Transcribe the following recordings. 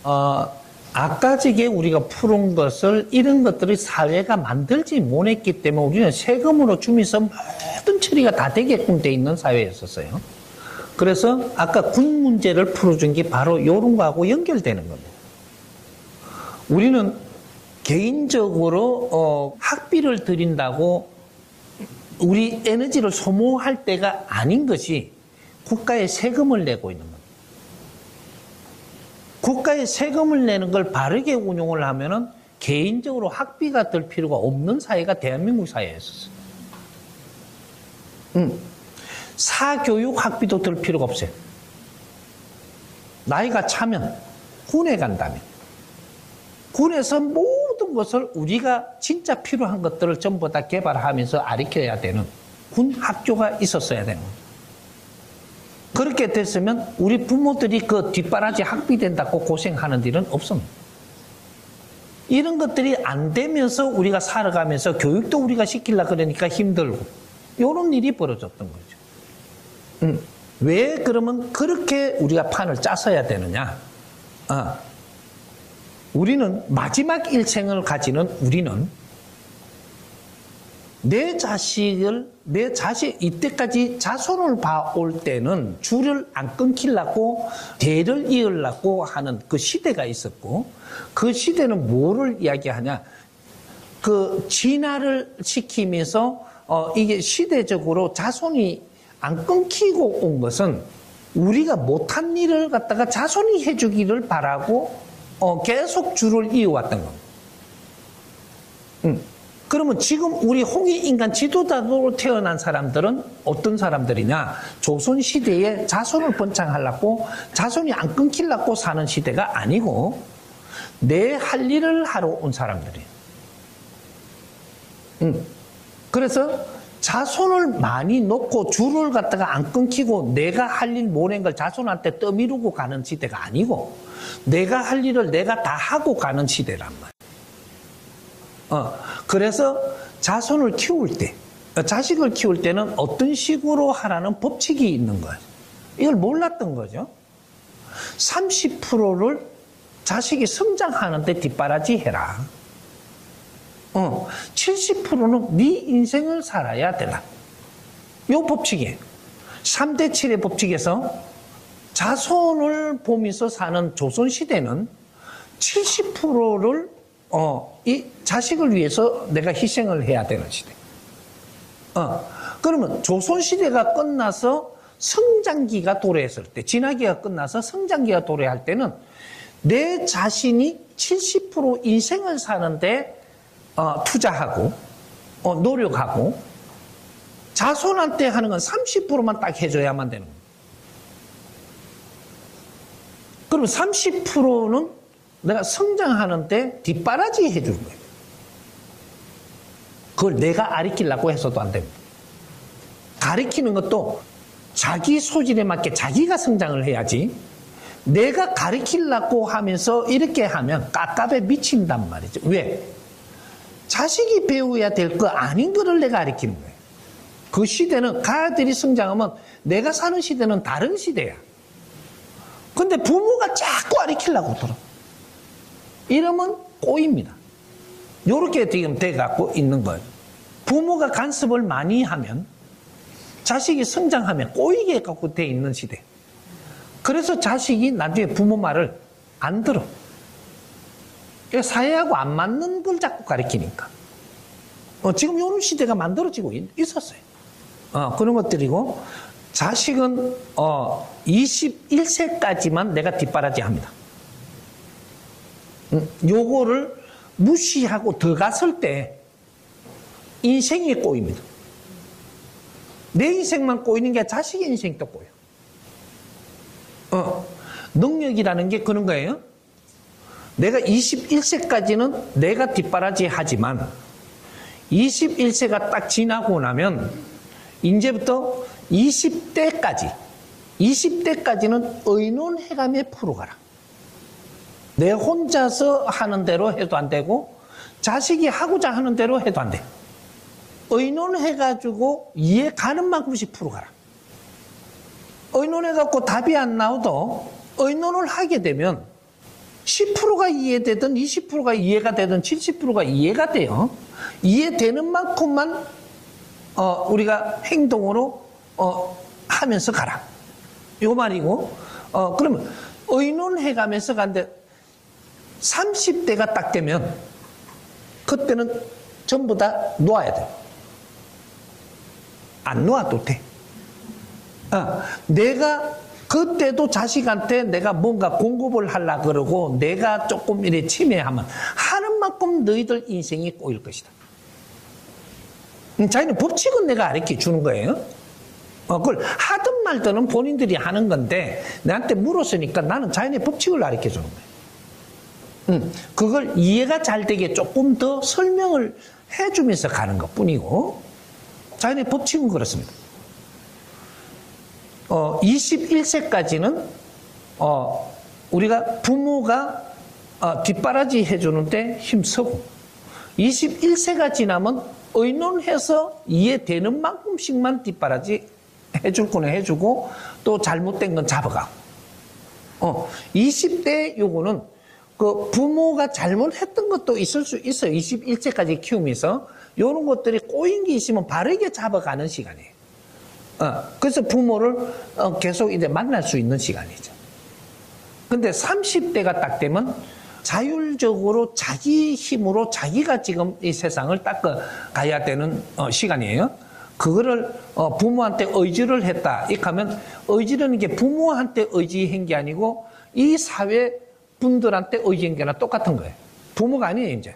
아까 저게 우리가 푸른 것을 이런 것들을 사회가 만들지 못했기 때문에 우리는 세금으로 주면서 모든 처리가 다 되게끔 돼 있는 사회였었어요. 그래서 아까 군 문제를 풀어준 게 바로 이런 거하고 연결되는 겁니다. 우리는 개인적으로 학비를 들인다고 우리 에너지를 소모할 때가 아닌 것이 국가에 세금을 내고 있는 겁니다. 국가에 세금을 내는 걸 바르게 운용을 하면은 개인적으로 학비가 들 필요가 없는 사회가 대한민국 사회였었어요. 사교육 학비도 들 필요가 없어요. 나이가 차면 군에 간다면 군에서 모든 것을 우리가 진짜 필요한 것들을 전부 다 개발하면서 가르쳐야 되는 군 학교가 있었어야 되는 거예요. 그렇게 됐으면 우리 부모들이 그 뒷바라지 학비 된다고 고생하는 일은 없습니다. 이런 것들이 안 되면서 우리가 살아가면서 교육도 우리가 시키려고 그러니까 힘들고 이런 일이 벌어졌던 거죠. 왜 그러면 그렇게 우리가 판을 짰어야 되느냐? 우리는 마지막 일생을 가지는 우리는 내 자식 이때까지 자손을 봐올 때는 줄을 안 끊기려고 대를 이으려고 하는 그 시대가 있었고, 그 시대는 뭐를 이야기하냐? 그 진화를 시키면서 이게 시대적으로 자손이 안 끊기고 온 것은 우리가 못한 일을 갖다가 자손이 해주기를 바라고 계속 줄을 이어왔던 겁니다. 그러면 지금 우리 홍익인간 지도자로 태어난 사람들은 어떤 사람들이냐? 조선시대에 자손을 번창하려고 자손이 안 끊기려고 사는 시대가 아니고 내 할 일을 하러 온 사람들이에요. 그래서 자손을 많이 놓고 줄을 갖다가 안 끊기고 내가 할 일 못한 걸 자손한테 떠미루고 가는 시대가 아니고 내가 할 일을 내가 다 하고 가는 시대란 말이에요. 그래서 자손을 키울 때, 자식을 키울 때는 어떤 식으로 하라는 법칙이 있는 거예요. 이걸 몰랐던 거죠. 30%를 자식이 성장하는데 뒷바라지 해라. 70%는 네 인생을 살아야 되라. 이 법칙이에요. 3대 7의 법칙에서 자손을 보면서 사는 조선시대는 70%를 이 자식을 위해서 내가 희생을 해야 되는 시대. 그러면 조선시대가 끝나서 성장기가 도래했을 때, 진화기가 끝나서 성장기가 도래할 때는 내 자신이 70% 인생을 사는데 투자하고 노력하고 자손한테 하는 건 30%만 딱 해줘야만 되는 거예요. 그럼 30%는 내가 성장하는데 뒷바라지 해주는 거예요. 그걸 내가 가르치려고 해서도 안 됩니다. 가르치는 것도 자기 소질에 맞게 자기가 성장을 해야지 내가 가르치려고 하면서 이렇게 하면 깝깝에 미친단 말이죠. 왜? 자식이 배워야 될 거 아닌 거를 내가 가르치는 거예요. 그 시대는 가들이 성장하면 내가 사는 시대는 다른 시대야. 근데 부모가 자꾸 가르치려고 들어. 이러면 꼬입니다. 요렇게 지금 돼갖고 있는 거예요. 부모가 간섭을 많이 하면 자식이 성장하면 꼬이게 갖고 돼 있는 시대. 그래서 자식이 나중에 부모 말을 안 들어. 사회하고 안 맞는 걸 자꾸 가르치니까. 지금 이런 시대가 만들어지고 있었어요. 그런 것들이고, 자식은 21세까지만 내가 뒷바라지 합니다. 요거를 무시하고 더 갔을 때 인생이 꼬입니다. 내 인생만 꼬이는 게 자식의 인생도 꼬여. 능력이라는 게 그런 거예요. 내가 21세까지는 내가 뒷바라지 하지만 21세가 딱 지나고 나면 이제부터 20대까지는 의논해가며 풀어가라. 내 혼자서 하는 대로 해도 안 되고 자식이 하고자 하는 대로 해도 안 돼. 의논해가지고 이해 가는 만큼씩 풀어가라. 의논해갖고 답이 안 나오도 의논을 하게 되면 10%가 이해되든 20%가 이해가 되든 70%가 이해가 돼요. 이해되는 만큼만 우리가 행동으로 하면서 가라. 요 말이고, 그러면 의논해가면서 간데 30대가 딱 되면 그때는 전부 다 놓아야 돼. 안 놓아도 돼. 내가 그때도 자식한테 내가 뭔가 공급을 하려고 그러고 내가 조금 이래 침해하면 하는 만큼 너희들 인생이 꼬일 것이다. 자기는 법칙은 내가 가르쳐 주는 거예요. 그걸 하든 말든 본인들이 하는 건데 나한테 물었으니까 나는 자연의 법칙을 가르쳐 주는 거예요. 그걸 이해가 잘 되게 조금 더 설명을 해주면서 가는 것 뿐이고 자연의 법칙은 그렇습니다. 21세까지는 우리가 부모가 뒷바라지 해주는데 힘쓰고 21세가 지나면 의논해서 이해되는 만큼씩만 뒷바라지 해줄 거는 해주고 또 잘못된 건 잡아가고 20대 요거는 그 부모가 잘못했던 것도 있을 수 있어요. 21세까지 키우면서 이런 것들이 꼬인 게 있으면 바르게 잡아가는 시간이에요. 그래서 부모를 계속 이제 만날 수 있는 시간이죠. 근데 30대가 딱 되면 자율적으로 자기 힘으로 자기가 지금 이 세상을 닦아가야 되는 시간이에요. 그거를 부모한테 의지를 했다. 이렇게 하면 의지라는 게 부모한테 의지한 게 아니고 이 사회 분들한테 의지한 게나 똑같은 거예요. 부모가 아니에요, 이제.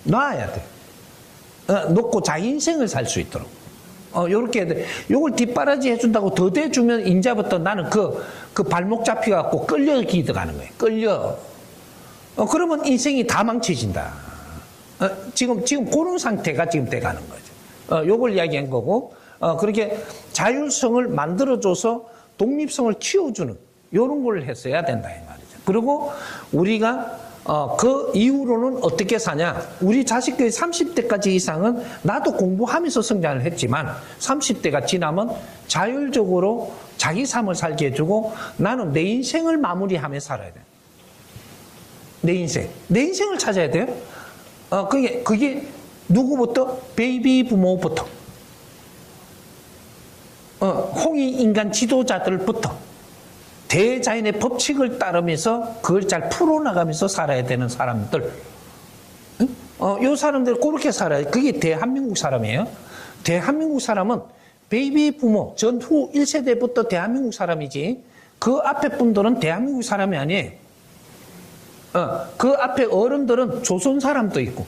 놔야 돼. 놓고 자기 인생을 살 수 있도록. 요렇게 해야 돼. 요걸 뒷바라지 해준다고 더 대주면 인자부터 나는 그 발목 잡혀갖고 끌려 기득하는 거예요. 끌려. 그러면 인생이 다 망쳐진다. 지금 그런 상태가 지금 돼가는 거죠. 요걸 이야기한 거고, 그렇게 자율성을 만들어줘서 독립성을 키워주는 요런 걸 했어야 된다, 이 말이죠. 그리고 우리가 그 이후로는 어떻게 사냐? 우리 자식들이 30대까지 이상은 나도 공부하면서 성장을 했지만 30대가 지나면 자율적으로 자기 삶을 살게 해주고 나는 내 인생을 마무리하며 살아야 돼. 내 인생을 찾아야 돼요. 그게 누구부터? 베이비 부모부터. 홍익인간 지도자들부터. 대자연의 법칙을 따르면서 그걸 잘 풀어나가면서 살아야 되는 사람들. 요 사람들 그렇게 살아요. 그게 대한민국 사람이에요. 대한민국 사람은 베이비 부모 전후 1세대부터 대한민국 사람이지 그 앞에 분들은 대한민국 사람이 아니에요. 그 앞에 어른들은 조선 사람도 있고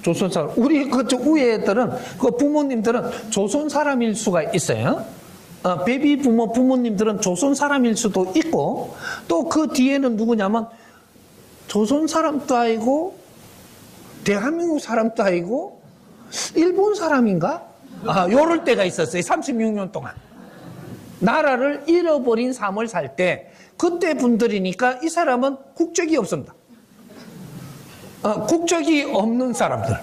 조선 사람. 우리 그쪽 위에 애들은 그 부모님들은 조선 사람일 수가 있어요. 베이비 부모님들은 조선 사람일 수도 있고 또 그 뒤에는 누구냐면 조선 사람도 아니고 대한민국 사람도 아니고 일본 사람인가? 요럴 때가 있었어요. 36년 동안. 나라를 잃어버린 삶을 살 때 그때 분들이니까 이 사람은 국적이 없습니다. 국적이 없는 사람들.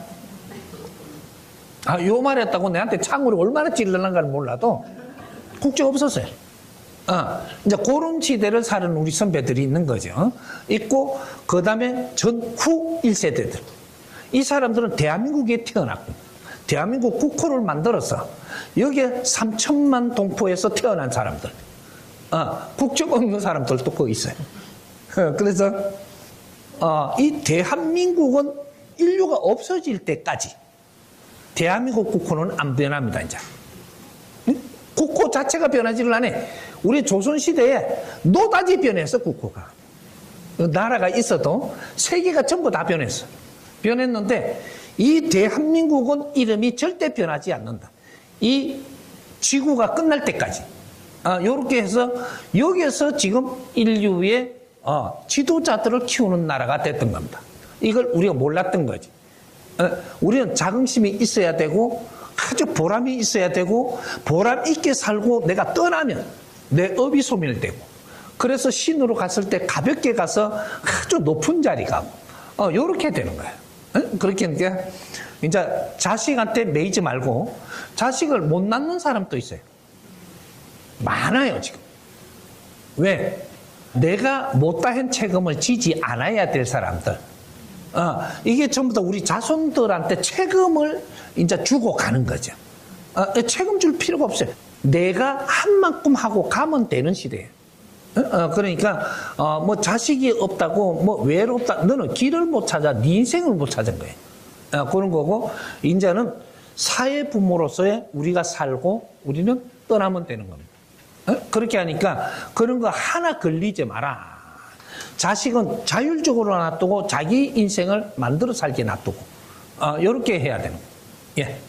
요 말했다고 내한테 창으로 얼마나 찔러난가를 몰라도 국적 없었어요. 이제 그런 시대를 사는 우리 선배들이 있는 거죠. 있고, 그 다음에 전후 1세대들. 이 사람들은 대한민국에 태어났고, 대한민국 국호를 만들어서, 여기에 3천만 동포에서 태어난 사람들. 국적 없는 사람들도 거기 있어요. 그래서, 이 대한민국은 인류가 없어질 때까지, 대한민국 국호는 안 변합니다, 이제. 국호 자체가 변하지를 않아. 우리 조선시대에 노다지 변했어, 국호가. 나라가 있어도 세계가 전부 다 변했어. 변했는데 이 대한민국은 이름이 절대 변하지 않는다. 이 지구가 끝날 때까지. 요렇게 해서 여기에서 지금 인류의 지도자들을 키우는 나라가 됐던 겁니다. 이걸 우리가 몰랐던 거지. 우리는 자긍심이 있어야 되고 아주 보람이 있어야 되고 보람 있게 살고 내가 떠나면 내 업이 소멸되고 그래서 신으로 갔을 때 가볍게 가서 아주 높은 자리 가고 요렇게 되는 거예요. 그렇게 하니까 이제 자식한테 매이지 말고 자식을 못 낳는 사람도 있어요. 많아요 지금. 왜? 내가 못다한 책임을 지지 않아야 될 사람들. 이게 전부 다 우리 자손들한테 책임을 이제 주고 가는 거죠. 책임 줄 필요가 없어요. 내가 한 만큼 하고 가면 되는 시대예요. 그러니까 뭐 자식이 없다고 뭐 외롭다. 너는 길을 못 찾아. 네 인생을 못 찾은 거예요. 그런 거고 이제는 사회 부모로서의 우리가 살고 우리는 떠나면 되는 겁니다. 그렇게 하니까 그런 거 하나 걸리지 마라. 자식은 자율적으로 놔두고 자기 인생을 만들어 살게 놔두고 이렇게 해야 되는 거예요. 예.